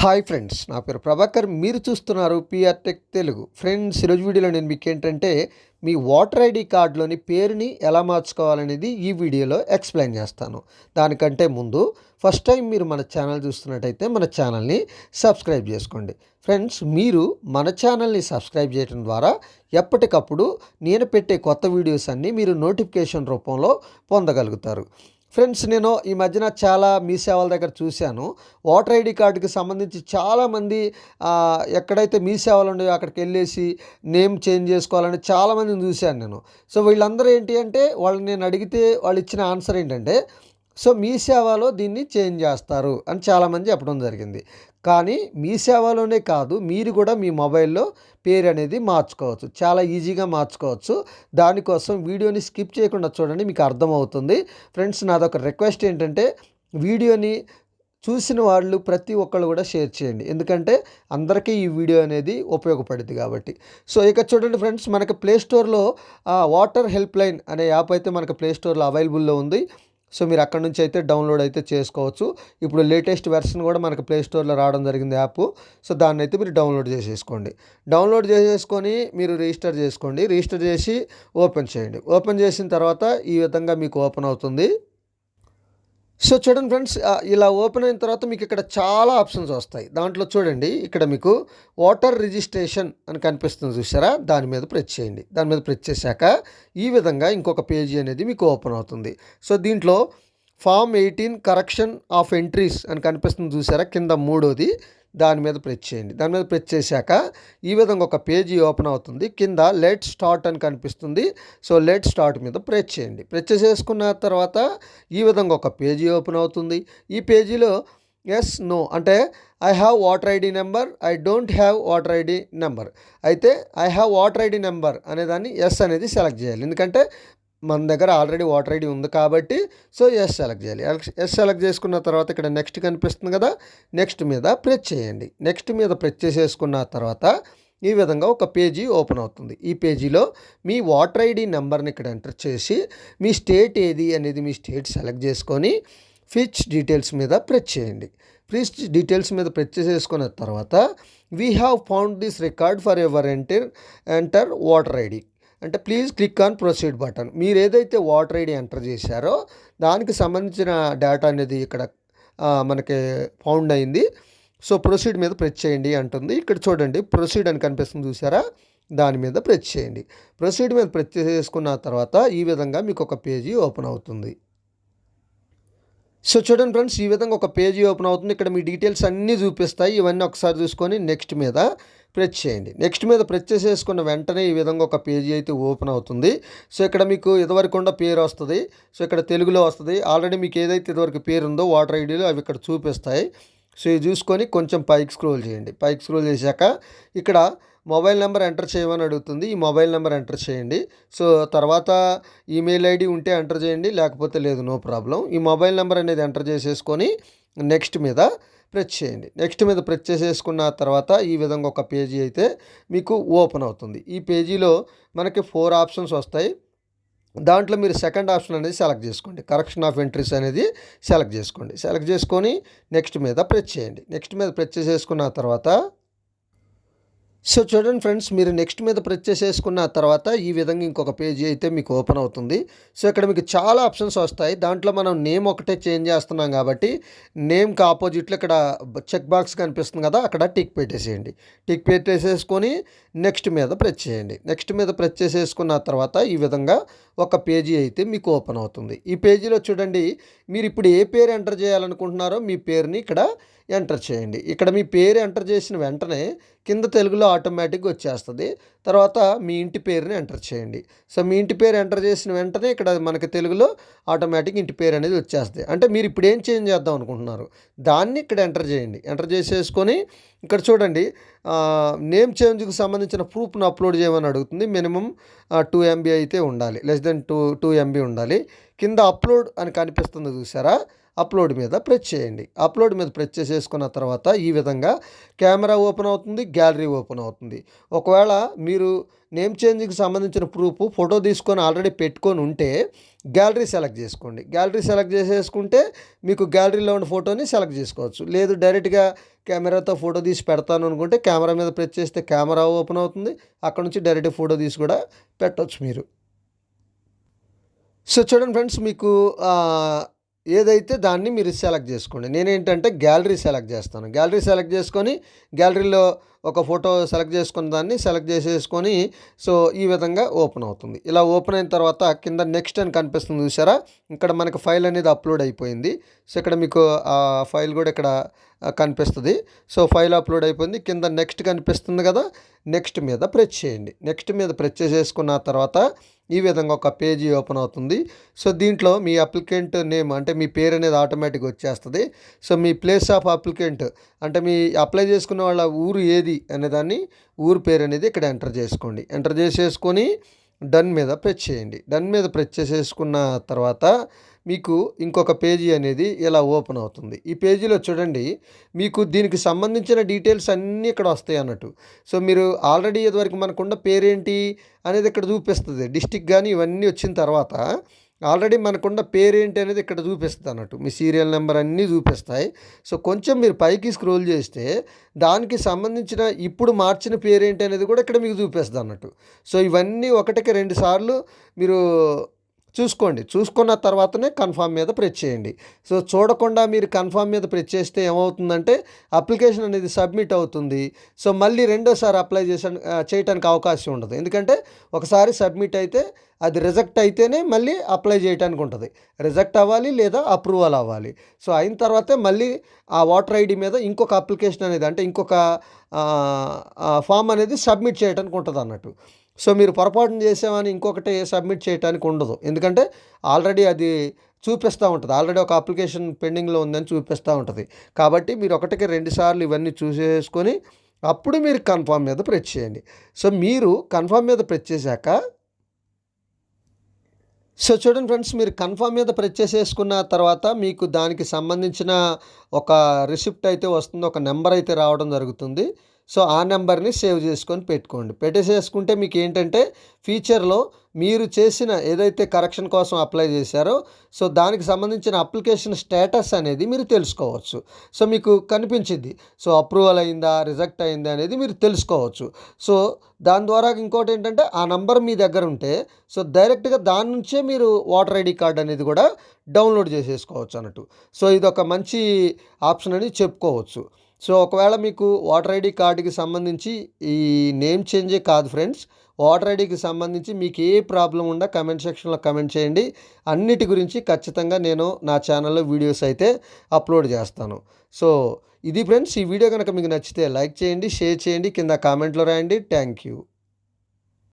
Hi friends, నా పేరు ప్రభాకర్. మీరు చూస్తున్నారు పిఆర్ టెక్ తెలుగు. ఫ్రెండ్స్, ఈరోజు వీడియోలో నేను మీకు ఏంటంటే మీ ఓటర్ ఐడి కార్డులోని పేరుని ఎలా మార్చుకోవాలనేది ఈ వీడియోలో ఎక్స్ప్లెయిన్ చేస్తాను. దానికంటే ముందు ఫస్ట్ టైం మీరు మన ఛానల్ చూస్తున్నట్టయితే మన ఛానల్ని సబ్స్క్రైబ్ చేసుకోండి. ఫ్రెండ్స్, మీరు మన ఛానల్ని సబ్స్క్రైబ్ చేయడం ద్వారా ఎప్పటికప్పుడు నేను పెట్టే కొత్త వీడియోస్ అన్నీ మీరు నోటిఫికేషన్ రూపంలో పొందగలుగుతారు. ఫ్రెండ్స్, నేను ఈ మధ్యన చాలా మీ సేవల దగ్గర చూశాను. ఓటర్ ఐడి కార్డుకి సంబంధించి చాలామంది ఎక్కడైతే మీ సేవలు ఉన్నాయో అక్కడికి వెళ్ళేసి నేమ్ చేంజ్ చేసుకోవాలని చాలామందిని చూశాను నేను. సో వీళ్ళందరూ ఏంటి అంటే వాళ్ళని నేను అడిగితే వాళ్ళు ఇచ్చిన ఆన్సర్ ఏంటంటే, సో మీ సేవలో దీన్ని చేంజ్ చేస్తారు అని చాలామంది చెప్పడం జరిగింది. కానీ మీ సేవలోనే కాదు, మీరు కూడా మీ మొబైల్లో పేరు అనేది మార్చుకోవచ్చు. చాలా ఈజీగా మార్చుకోవచ్చు. దానికోసం వీడియోని స్కిప్ చేయకుండా చూడండి, మీకు అర్థమవుతుంది. ఫ్రెండ్స్, నాదొక రిక్వెస్ట్ ఏంటంటే వీడియోని చూసిన వాళ్ళు ప్రతి ఒక్కళ్ళు కూడా షేర్ చేయండి. ఎందుకంటే అందరికీ ఈ వీడియో అనేది ఉపయోగపడుతుంది కాబట్టి. సో ఇక చూడండి ఫ్రెండ్స్, మనకి ప్లేస్టోర్లో వాటర్ హెల్ప్ లైన్ అనే యాప్ అయితే మనకి ప్లేస్టోర్లో అవైలబుల్లో ఉంది. సో మీరు అక్కడ నుంచి అయితే డౌన్లోడ్ అయితే చేసుకోవచ్చు. ఇప్పుడు లేటెస్ట్ వెర్షన్ కూడా మనకు ప్లే స్టోర్లో రావడం జరిగింది యాప్. సో దాన్ని అయితే మీరు డౌన్లోడ్ చేసేసుకోండి. డౌన్లోడ్ చేసేసుకొని మీరు రిజిస్టర్ చేసుకోండి. రిజిస్టర్ చేసి ఓపెన్ చేయండి. ఓపెన్ చేసిన తర్వాత ఈ విధంగా మీకు ఓపెన్ అవుతుంది. సో చూడండి ఫ్రెండ్స్, ఇలా ఓపెన్ అయిన తర్వాత మీకు ఇక్కడ చాలా ఆప్షన్స్ వస్తాయి. దాంట్లో చూడండి, ఇక్కడ మీకు ఓటర్ రిజిస్ట్రేషన్ అని కనిపిస్తుంది చూసారా, దాని మీద ప్రెస్ చేయండి. దాని మీద ప్రెస్ చేశాక ఈ విధంగా ఇంకొక పేజీ అనేది మీకు ఓపెన్ అవుతుంది. సో దీంట్లో ఫామ్ 18 కరెక్షన్ ఆఫ్ ఎంట్రీస్ అని కనిపిస్తుంది చూసారా, కింద మూడోది, దాని మీద ప్రెస్ చేయండి. దాని మీద ప్రెస్ చేశాక ఈ విధంగా ఒక పేజీ ఓపెన్ అవుతుంది. కింద లెట్ స్టార్ట్ అని కనిపిస్తుంది. సో లెట్ స్టార్ట్ మీద ప్రెస్ చేయండి. ప్రెస్ చేసుకున్న తర్వాత ఈ విధంగా ఒక పేజీ ఓపెన్ అవుతుంది. ఈ పేజీలో ఎస్ నో అంటే I have voter ID number, I don't have voter ID number. అయితే I have voter ID number అనేదాన్ని ఎస్ అనేది సెలెక్ట్ చేయాలి. ఎందుకంటే మన దగ్గర ఆల్రెడీ ఓటర్ ఐడి ఉంది కాబట్టి సో ఎస్ సెలెక్ట్ చేయాలి. ఎస్ సెలెక్ట్ చేసుకున్న తర్వాత ఇక్కడ నెక్స్ట్ కనిపిస్తుంది కదా, నెక్స్ట్ మీద ప్రెస్ చేయండి. నెక్స్ట్ మీద ప్రెస్ చేసేసుకున్న తర్వాత ఈ విధంగా ఒక పేజీ ఓపెన్ అవుతుంది. ఈ పేజీలో మీ ఓటర్ ఐడి నెంబర్ని ఇక్కడ ఎంటర్ చేసి మీ స్టేట్ ఏది అనేది మీ స్టేట్ సెలెక్ట్ చేసుకొని ఫిచ్ డీటెయిల్స్ మీద ప్రెస్ చేయండి. ఫిచ్ డీటెయిల్స్ మీద ప్రెస్ చేసేసుకున్న తర్వాత we have found this record for ever enter voter ID అంటే please click on proceed button. మీరు ఏదైతే ఓటర్ ఐడి ఎంటర్ చేశారో దానికి సంబంధించిన డేటా అనేది ఇక్కడ మనకి ఫౌండ్ అయింది. సో ప్రొసీడ్ మీద ప్రెస్ చేయండి అంటుంది. ఇక్కడ చూడండి ప్రొసీడ్ అని కనిపిస్తుంది చూసారా, దాని మీద ప్రెస్ చేయండి. ప్రొసీడ్ మీద ప్రెస్ చేసుకున్న తర్వాత ఈ విధంగా మీకు ఒక పేజీ ఓపెన్ అవుతుంది. సో చూడండి ఫ్రెండ్స్, ఈ విధంగా ఒక పేజీ ఓపెన్ అవుతుంది. ఇక్కడ మీ డీటెయిల్స్ అన్నీ చూపిస్తాయి. ఇవన్నీ ఒకసారి చూసుకొని నెక్స్ట్ మీద ప్రెస్ చేయండి. నెక్స్ట్ మీద ప్రెస్ చేసేసుకున్న వెంటనే ఈ విధంగా ఒక పేజీ అయితే ఓపెన్ అవుతుంది. సో ఇక్కడ మీకు ఇదివరకు ఉన్న పేరు వస్తుంది. సో ఇక్కడ తెలుగులో వస్తుంది. ఆల్రెడీ మీకు ఏదైతే ఇదివరకు పేరు ఉందో ఓటర్ ఐడీలో అవి ఇక్కడ చూపిస్తాయి. సో ఇది చూసుకొని కొంచెం పైకి స్క్రోల్ చేయండి. పైకి స్క్రోల్ చేశాక ఇక్కడ మొబైల్ నెంబర్ ఎంటర్ చేయమని అడుగుతుంది. ఈ మొబైల్ నెంబర్ ఎంటర్ చేయండి. సో తర్వాత ఈమెయిల్ ఐడి ఉంటే ఎంటర్ చేయండి, లేకపోతే లేదు, నో ప్రాబ్లం. ఈ మొబైల్ నెంబర్ అనేది ఎంటర్ చేసేసుకొని నెక్స్ట్ మీద ప్రెస్ చేయండి. నెక్స్ట్ మీద ప్రెస్ చేసేసుకున్న తర్వాత ఈ విధంగా ఒక పేజీ అయితే మీకు ఓపెన్ అవుతుంది. ఈ పేజీలో మనకి 4 ఆప్షన్స్ వస్తాయి. దాంట్లో మీరు సెకండ్ ఆప్షన్ అనేది సెలెక్ట్ చేసుకోండి. కరెక్షన్ ఆఫ్ ఎంట్రీస్ అనేది సెలెక్ట్ చేసుకోండి. సెలెక్ట్ చేసుకొని నెక్స్ట్ మీద ప్రెస్ చేయండి. నెక్స్ట్ మీద ప్రెస్ చేసేసుకున్న తర్వాత సో చూడండి ఫ్రెండ్స్, మీరు నెక్స్ట్ మీద ప్రెస్ చేసేసుకున్న తర్వాత ఈ విధంగా ఇంకొక పేజీ అయితే మీకు ఓపెన్ అవుతుంది. సో ఇక్కడ మీకు చాలా ఆప్షన్స్ వస్తాయి. దాంట్లో మనం నేమ్ ఒకటే చేంజ్ చేస్తున్నాం కాబట్టి నేమ్కి ఆపోజిట్లో ఇక్కడ చెక్ బాక్స్ కనిపిస్తుంది కదా, అక్కడ టిక్ పెట్టేసేయండి. టిక్ పెట్టేసేసుకొని నెక్స్ట్ మీద ప్రెస్ చేయండి. నెక్స్ట్ మీద ప్రెస్ చేసేసుకున్న తర్వాత ఈ విధంగా ఒక పేజీ అయితే మీకు ఓపెన్ అవుతుంది. ఈ పేజీలో చూడండి, మీరు ఇప్పుడు ఏ పేరు ఎంటర్ చేయాలనుకుంటున్నారో మీ పేరుని ఇక్కడ ఎంటర్ చేయండి. ఇక్కడ మీ పేరు ఎంటర్ చేసిన వెంటనే కింద తెలుగులో ఆటోమేటిక్గా వచ్చేస్తుంది. తర్వాత మీ ఇంటి పేరుని ఎంటర్ చేయండి. సో మీ ఇంటి పేరు ఎంటర్ చేసిన వెంటనే ఇక్కడ మనకి తెలుగులో ఆటోమేటిక్ ఇంటి పేరు అనేది వచ్చేస్తుంది. అంటే మీరు ఇప్పుడు ఏం చేంజ్ చేద్దాం అనుకుంటున్నారు దాన్ని ఇక్కడ ఎంటర్ చేయండి. ఎంటర్ చేసేసుకొని ఇక్కడ చూడండి నేమ్ చేంజ్కి సంబంధించిన ప్రూఫ్ను అప్లోడ్ చేయమని అడుగుతుంది. మినిమం 2 MB అయితే ఉండాలి, లెస్ దెన్ 2 MB ఉండాలి. కింద అప్లోడ్ అని కనిపిస్తుంది చూసారా, అప్లోడ్ మీద ప్రెస్ చేయండి. అప్లోడ్ మీద ప్రెస్ చేసేసుకున్న తర్వాత ఈ విధంగా కెమెరా ఓపెన్ అవుతుంది, గ్యాలరీ ఓపెన్ అవుతుంది. ఒకవేళ మీరు నేమ్ చేంజ్కి సంబంధించిన ప్రూఫ్ ఫోటో తీసుకొని ఆల్రెడీ పెట్టుకొని ఉంటే గ్యాలరీ సెలెక్ట్ చేసుకోండి. గ్యాలరీ సెలెక్ట్ చేసేసుకుంటే మీకు గ్యాలరీలో ఉన్న ఫోటోని సెలెక్ట్ చేసుకోవచ్చు. లేదు డైరెక్ట్గా కెమెరాతో ఫోటో తీసి పెడతాను అనుకుంటే కెమెరా మీద ప్రెస్ చేస్తే కెమెరా ఓపెన్ అవుతుంది. అక్కడ నుంచి డైరెక్ట్ ఫోటో తీసి కూడా పెట్టవచ్చు మీరు. సో చూడండి ఫ్రెండ్స్, మీకు ఏదైతే దాన్ని మీరు సెలెక్ట్ చేసుకోండి. నేనేంటంటే గ్యాలరీ సెలెక్ట్ చేస్తాను. గ్యాలరీ సెలెక్ట్ చేసుకొని గ్యాలరీలో ఒక ఫోటో సెలెక్ట్ చేసుకున్న దాన్ని సెలెక్ట్ చేసేసుకొని సో ఈ విధంగా ఓపెన్ అవుతుంది. ఇలా ఓపెన్ అయిన తర్వాత కింద నెక్స్ట్ అని కనిపిస్తుంది చూసారా, ఇక్కడ మనకు ఫైల్ అనేది అప్లోడ్ అయిపోయింది. సో ఇక్కడ మీకు ఆ ఫైల్ కూడా ఇక్కడ కనిపిస్తుంది. సో ఫైల్ అప్లోడ్ అయిపోయింది. కింద నెక్స్ట్ కనిపిస్తుంది కదా, నెక్స్ట్ మీద ప్రెస్ చేయండి. నెక్స్ట్ మీద ప్రెస్ చేసేసుకున్న తర్వాత ఈ విధంగా ఒక పేజీ ఓపెన్ అవుతుంది. సో దీంట్లో మీ అప్లికెంట్ నేమ్ అంటే మీ పేరు అనేది ఆటోమేటిక్గా వచ్చేస్తుంది. So me place of applicant అంటే మీ అప్లై చేసుకున్న వాళ్ళ ఊరు ఏది అనేదాన్ని ఊరు పేరు అనేది ఇక్కడ ఎంటర్ చేసుకోండి. ఎంటర్ చేసేసుకొని డన్ మీద ప్రెస్ చేయండి. డన్ మీద ప్రెస్ చేసేసుకున్న తర్వాత మీకు ఇంకొక పేజీ అనేది ఇలా ఓపెన్ అవుతుంది. ఈ పేజీలో చూడండి, మీకు దీనికి సంబంధించిన డీటెయిల్స్ అన్నీ ఇక్కడ వస్తాయి అన్నట్టు. సో మీరు ఆల్రెడీ ఇదివరకు మనకున్న పేరేంటి అనేది ఇక్కడ చూపిస్తుంది. డిస్టిక్ కానీ ఇవన్నీ వచ్చిన తర్వాత ఆల్రెడీ మనకున్న పేరేంటి అనేది ఇక్కడ చూపిస్తుంది అన్నట్టు. మీ సీరియల్ నెంబర్ అన్నీ చూపిస్తాయి. సో కొంచెం మీరు పైకి స్క్రోల్ చేస్తే దానికి సంబంధించిన ఇప్పుడు మార్చిన పేరేంటి అనేది కూడా ఇక్కడ మీకు చూపిస్తుంది అన్నట్టు. సో ఇవన్నీ ఒకటికి 2 సార్లు మీరు చూసుకోండి. చూసుకున్న తర్వాతనే కన్ఫర్మ్ మీద ప్రెస్ చేయండి. సో చూడకుండా మీరు కన్ఫర్మ్ మీద ప్రెస్ చేస్తే ఏమవుతుందంటే అప్లికేషన్ అనేది సబ్మిట్ అవుతుంది. సో మళ్ళీ రెండోసారి అప్లై చేయడానికి అవకాశం ఉండదు. ఎందుకంటే ఒకసారి సబ్మిట్ అయితే అది రిజెక్ట్ అయితేనే మళ్ళీ అప్లై చేయడానికి ఉంటుంది. రిజెక్ట్ అవ్వాలి లేదా అప్రూవల్ అవ్వాలి. సో అయిన తర్వాతే మళ్ళీ ఆ ఓటర్ ఐడి మీద ఇంకొక అప్లికేషన్ అనేది అంటే ఇంకొక ఫామ్ అనేది సబ్మిట్ చేయడానికి ఉంటుంది అన్నట్టు. సో మీరు పొరపాటున చేసామని ఇంకొకటి సబ్మిట్ చేయడానికి ఉండదు. ఎందుకంటే ఆల్రెడీ అది చూపిస్తూ ఉంటుంది. ఆల్రెడీ ఒక అప్లికేషన్ పెండింగ్లో ఉందని చూపిస్తూ ఉంటుంది. కాబట్టి మీరు ఒకటికి 2 సార్లు ఇవన్నీ చూసేసుకొని అప్పుడు మీరు కన్ఫర్మ్ మీద ప్రెస్ చేయండి. సో మీరు కన్ఫర్మ్ మీద ప్రెస్ చేశాక సో చూడండి ఫ్రెండ్స్, మీరు కన్ఫర్మ్ మీద ప్రెస్ చేసేసుకున్న తర్వాత మీకు దానికి సంబంధించిన ఒక రిసిప్ట్ అయితే వస్తుంది. ఒక నెంబర్ అయితే రావడం జరుగుతుంది. సో ఆ నెంబర్ని సేవ్ చేసుకొని పెట్టుకోండి. పెట్టేసేసుకుంటే మీకు ఏంటంటే ఫ్యూచర్లో మీరు చేసిన ఏదైతే కరెక్షన్ కోసం అప్లై చేశారో సో దానికి సంబంధించిన అప్లికేషన్ స్టేటస్ అనేది మీరు తెలుసుకోవచ్చు. సో మీకు కనిపించింది. సో అప్రూవల్ అయిందా రిజెక్ట్ అయిందా అనేది మీరు తెలుసుకోవచ్చు. సో దాని ద్వారా ఇంకోటి ఏంటంటే ఆ నంబర్ మీ దగ్గర ఉంటే సో డైరెక్ట్గా దాని నుంచే మీరు ఓటర్ ఐడి కార్డ్ అనేది కూడా డౌన్లోడ్ చేసేసుకోవచ్చు అన్నట్టు. సో ఇది ఒక మంచి ఆప్షన్ అని చెప్పుకోవచ్చు. సో ఒకవేళ మీకు ఓటర్ ఐడి కార్డుకి సంబంధించి ఈ నేమ్ చేంజే కాదు ఫ్రెండ్స్, ఓటర్ ఐడికి సంబంధించి మీకు ఏ ప్రాబ్లం ఉన్నా కమెంట్ సెక్షన్లో కమెంట్ చేయండి. అన్నిటి గురించి ఖచ్చితంగా నేను నా ఛానల్లో వీడియోస్ అయితే అప్లోడ్ చేస్తాను. సో ఇది ఫ్రెండ్స్, ఈ వీడియో కనుక మీకు నచ్చితే లైక్ చేయండి, షేర్ చేయండి, కింద కామెంట్లో రాయండి. Thank you.